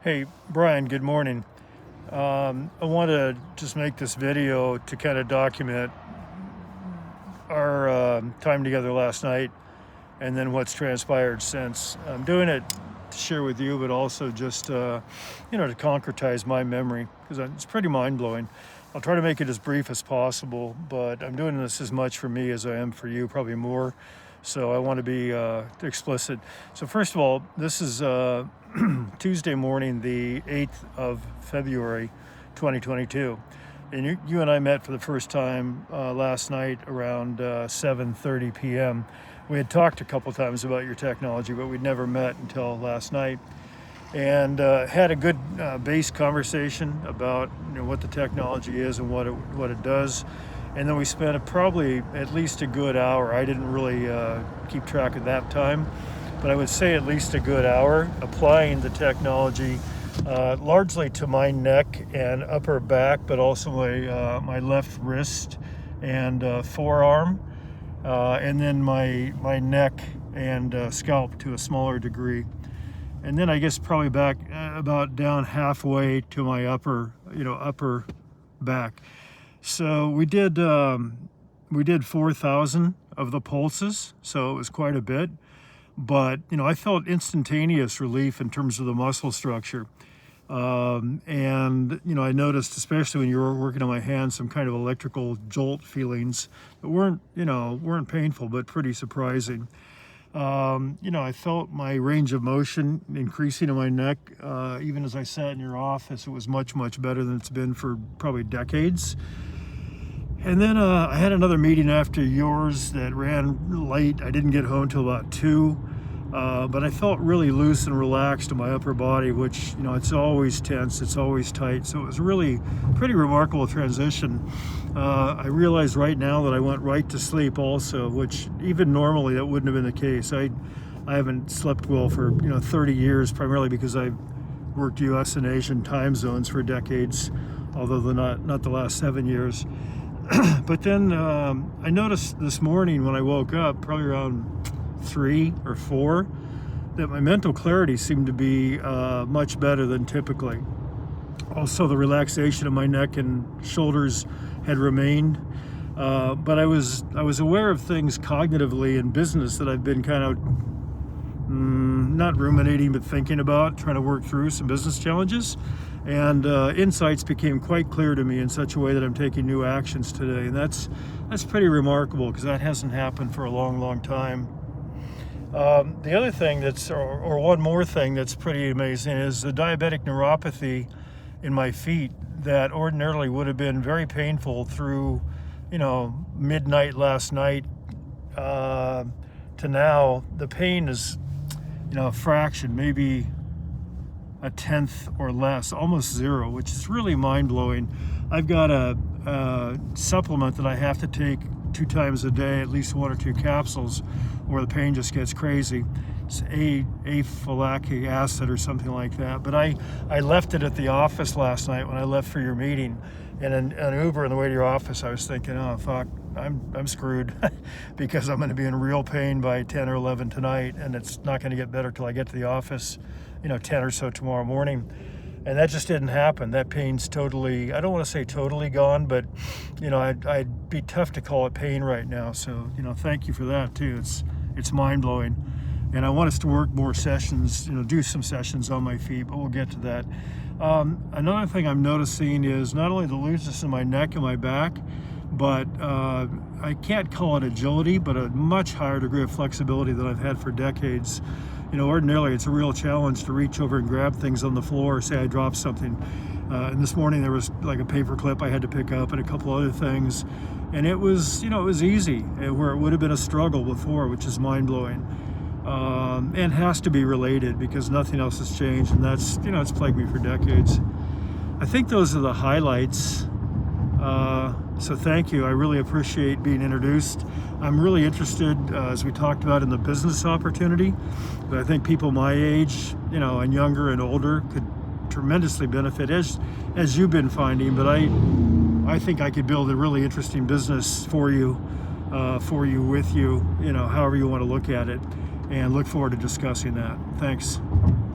Hey, Brian, good morning. I want to just make this video to kind of document our time together last night and then what's transpired since. I'm doing it to share with you, but also just, to concretize my memory because it's pretty mind-blowing. I'll try to make it as brief as possible, but I'm doing this as much for me as I am for you, probably more. So I want to be explicit. So first of all, this is Tuesday morning, the 8th of February, 2022. And you and I met for the first time last night around 7:30 p.m. We had talked a couple times about your technology, but we'd never met until last night. And had a good base conversation about what the technology is and what it does. And then we spent probably at least a good hour. I didn't really keep track of that time, but I would say at least a good hour applying the technology largely to my neck and upper back, but also my left wrist and forearm, and then my neck and scalp to a smaller degree. And then I guess probably back about down halfway to my upper back. So we did 4,000 of the pulses, so it was quite a bit. But I felt instantaneous relief in terms of the muscle structure, and I noticed, especially when you were working on my hands, some kind of electrical jolt feelings that weren't painful, but pretty surprising. I felt my range of motion increasing in my neck, even as I sat in your office. It was much, much better than it's been for probably decades. And then I had another meeting after yours that ran late. I didn't get home till about 2, but I felt really loose and relaxed in my upper body, which, it's always tense, it's always tight. So it was really pretty remarkable transition. I realize right now that I went right to sleep also, which even normally that wouldn't have been the case. I haven't slept well for 30 years, primarily because I've worked US and Asian time zones for decades, although they're not the last 7 years. But then I noticed this morning when I woke up, probably around 3 or 4, that my mental clarity seemed to be much better than typically. Also, the relaxation of my neck and shoulders had remained, but I was aware of things cognitively in business that I've been kind of not ruminating, but thinking about, trying to work through some business challenges. And insights became quite clear to me in such a way that I'm taking new actions today. And that's pretty remarkable because that hasn't happened for a long, long time. The other thing or one more thing that's pretty amazing is the diabetic neuropathy in my feet that ordinarily would have been very painful through, midnight last night to now. The pain is, a fraction, maybe a tenth or less, almost zero, which is really mind-blowing. I've got a supplement that I have to take 2 times a day, at least 1 or 2 capsules, or the pain just gets crazy. It's aphylactic acid or something like that. But I left it at the office last night when I left for your meeting. And in an Uber on the way to your office, I was thinking, oh, fuck, I'm screwed because I'm going to be in real pain by 10 or 11 tonight, and it's not going to get better till I get to the office, 10 or so tomorrow morning. And that just didn't happen. That pain's totally, I don't want to say totally gone, but, I'd be tough to call it pain right now. So, thank you for that too. It's mind-blowing. And I want us to work more sessions, do some sessions on my feet, but we'll get to that. Another thing I'm noticing is not only the looseness in my neck and my back, but I can't call it agility, but a much higher degree of flexibility than I've had for decades. Ordinarily it's a real challenge to reach over and grab things on the floor. Say I dropped something. And this morning there was like a paper clip I had to pick up and a couple other things. And it was easy, where it would have been a struggle before, which is mind-blowing. And has to be related because nothing else has changed, and that's, it's plagued me for decades. I think those are the highlights. So thank you. I really appreciate being introduced. I'm really interested, as we talked about, in the business opportunity. But I think people my age, and younger and older could tremendously benefit, as you've been finding. But I think I could build a really interesting business for you, with you, however you want to look at it. And look forward to discussing that. Thanks.